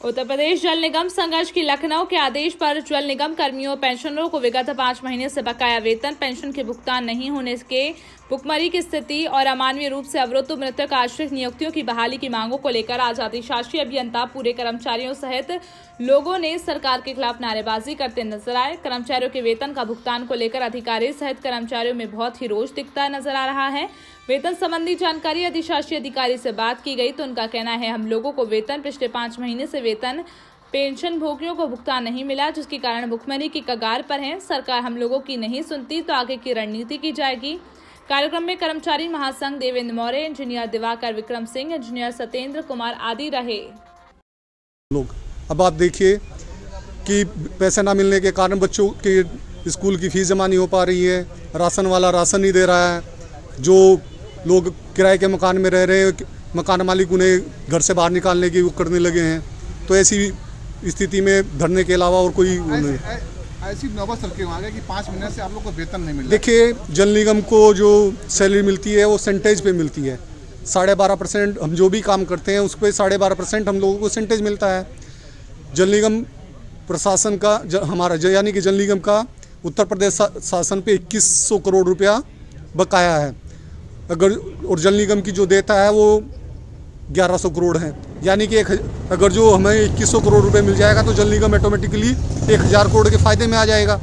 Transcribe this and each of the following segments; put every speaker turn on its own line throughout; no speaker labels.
उत्तर प्रदेश जल निगम संघर्ष की लखनऊ के आदेश पर जल निगम कर्मियों पेंशनरों को विगत 5 महीने से बकाया वेतन पेंशन के भुगतान नहीं होने के भुखमरी की स्थिति और अमानवीय रूप से अवरुद्ध मृतक आश्रित नियुक्तियों की बहाली की मांगों को लेकर आज अधिशासी अभियंता पूरे कर्मचारियों सहित लोगों ने सरकार के खिलाफ नारेबाजी करते नजर आए। कर्मचारियों के वेतन का भुगतान को लेकर अधिकारी सहित कर्मचारियों में बहुत ही रोष दिखता नजर आ रहा है। वेतन संबंधी जानकारी अधिशासी अधिकारी से बात की गई तो उनका कहना है, हम लोगों को वेतन पिछले 5 महीने से वेतन पेंशन भोगियों को भुगतान नहीं मिला, जिसके कारण भुखमरी की कगार पर है। सरकार हम लोगों की नहीं सुनती तो आगे की रणनीति की जाएगी। कार्यक्रम में कर्मचारी महासंघ देवेंद्र मौर्य, इंजीनियर दिवाकर विक्रम सिंह, इंजीनियर सत्येंद्र कुमार आदि रहे।
लोग अब आप देखिए कि पैसे ना मिलने के कारण बच्चों के स्कूल की फीस जमा नहीं हो पा रही है, राशन वाला राशन नहीं दे रहा है, जो लोग किराए के मकान में रह रहे हैं मकान मालिक उन्हें घर से बाहर निकालने की वो करने लगे हैं। तो ऐसी स्थिति में धरने के अलावा और कोई
ऐसी नौबत सर क्यों आ गया कि 5 महीने से आप लोग को वेतन नहीं मिल रहा?
देखिए, जल निगम को जो सैलरी मिलती है वो सेंटेज पे मिलती है। 12.5% हम जो भी काम करते हैं उस पर 12.5% हम लोगों को सेंटेज मिलता है। जल निगम प्रशासन का हमारा यानी कि जल निगम का उत्तर प्रदेश शासन पे 2100 करोड़ रुपया बकाया है। और जल निगम की जो देता है वो 1100 करोड़ है, यानी कि अगर जो हमें 2100 करोड़ रुपए मिल जाएगा तो जल निगम ऑटोमेटिकली 1000 करोड़ के फायदे में आ जाएगा।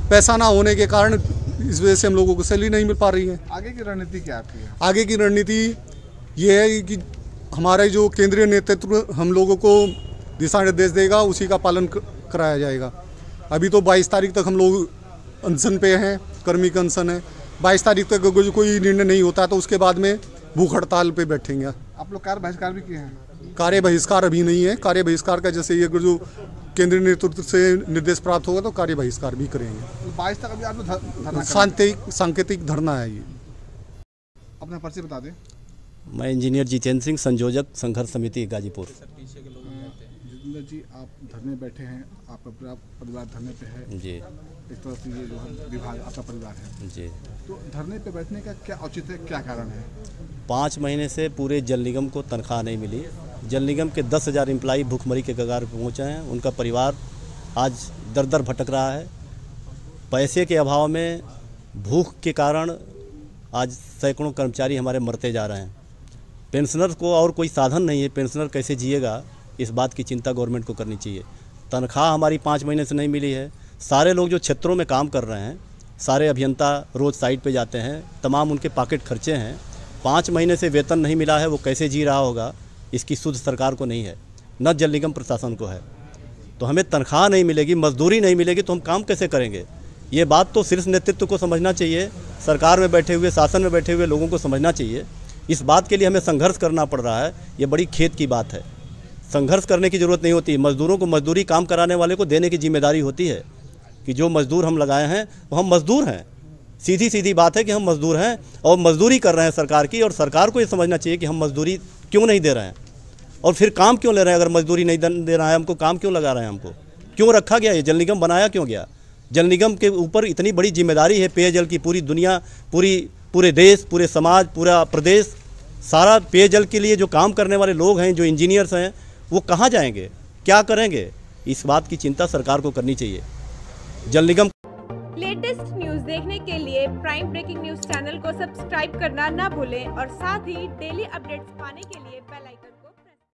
पैसा ना होने के कारण इस वजह से हम लोगों को सैलरी नहीं मिल पा रही है।
आगे की रणनीति क्या आपकी है?
आगे की रणनीति ये है कि हमारा जो केंद्रीय नेतृत्व हम लोगों को दिशा निर्देश देगा उसी का पालन कराया जाएगा। अभी तो 22 तारीख तक हम लोग अनशन पे हैं, कर्मी का अनशन है। 22 तारीख तक अगर कोई निर्णय नहीं होता तो उसके बाद में भूख हड़ताल पे बैठेंगे।
आप लोग कार्य बहिष्कार भी किए हैं?
कार्य बहिष्कार अभी नहीं है। कार्य बहिष्कार का जैसे अगर जो केंद्रीय नेतृत्व से निर्देश प्राप्त होगा तो कार्य बहिष्कार भी करेंगे।
तो 22 तक अभी आप लोग
सांकेतिक धरना है ये।
अपना परिचय बता दें।
मैं इंजीनियर जितेंद्र सिंह, संयोजक संघर्ष समिति गाजीपुर।
जितेंद्र जी, आप धरने बैठे हैं, आपका परिवार धरने पे है
जी।
एक तरह से ये जो विभाग आपका परिवार है
जी,
तो धरने पे बैठने का क्या औचित्य है, क्या कारण है?
5 महीने से पूरे जल निगम को तनख्वाह नहीं मिली। जल निगम के 10,000 एम्प्लॉई भूखमरी के कगार पर पहुँचे हैं। उनका परिवार आज दर दर भटक रहा है। पैसे के अभाव में, भूख के कारण आज सैकड़ों कर्मचारी हमारे मरते जा रहे हैं। पेंशनर को और कोई साधन नहीं है, पेंशनर कैसे जिएगा, इस बात की चिंता गवर्नमेंट को करनी चाहिए। तनख्वाह हमारी 5 महीने से नहीं मिली है। सारे लोग जो क्षेत्रों में काम कर रहे हैं, सारे अभियंता रोज़ साइट पे जाते हैं, तमाम उनके पॉकेट खर्चे हैं। 5 महीने से वेतन नहीं मिला है, वो कैसे जी रहा होगा, इसकी सुध सरकार को नहीं है, न जल निगम प्रशासन को है। तो हमें तनख्वाह नहीं मिलेगी, मजदूरी नहीं मिलेगी तो हम काम कैसे करेंगे? ये बात तो शीर्ष नेतृत्व को समझना चाहिए, सरकार में बैठे हुए, शासन में बैठे हुए लोगों को समझना चाहिए। इस बात के लिए हमें संघर्ष करना पड़ रहा है। ये बड़ी खेद की बात है। संघर्ष करने की ज़रूरत नहीं होती। मज़दूरों को मजदूरी काम कराने वाले को देने की जिम्मेदारी होती है कि जो मज़दूर हम लगाए हैं वो हम मज़दूर हैं। सीधी बात है कि हम मज़दूर हैं और मज़दूरी कर रहे हैं सरकार की, और सरकार को ये समझना चाहिए कि हम मज़दूरी क्यों नहीं दे रहे हैं और फिर काम क्यों ले रहे हैं। अगर मज़दूरी नहीं दे रहा है हमको, काम क्यों लगा रहे हैं, हमको क्यों रखा गया, ये जल निगम बनाया क्यों गया? जल निगम के ऊपर इतनी बड़ी जिम्मेदारी है पेयजल की। पूरी दुनिया, पूरे देश, पूरे समाज, पूरा प्रदेश, सारा पेयजल के लिए जो काम करने वाले लोग हैं, जो इंजीनियर्स हैं, वो कहाँ जाएंगे, क्या करेंगे? इस बात की चिंता सरकार को करनी चाहिए। जल निगम
लेटेस्ट न्यूज देखने के लिए प्राइम ब्रेकिंग न्यूज चैनल को सब्सक्राइब करना ना भूलें और साथ ही डेली अपडेट्स पाने के लिए बेल आइकन को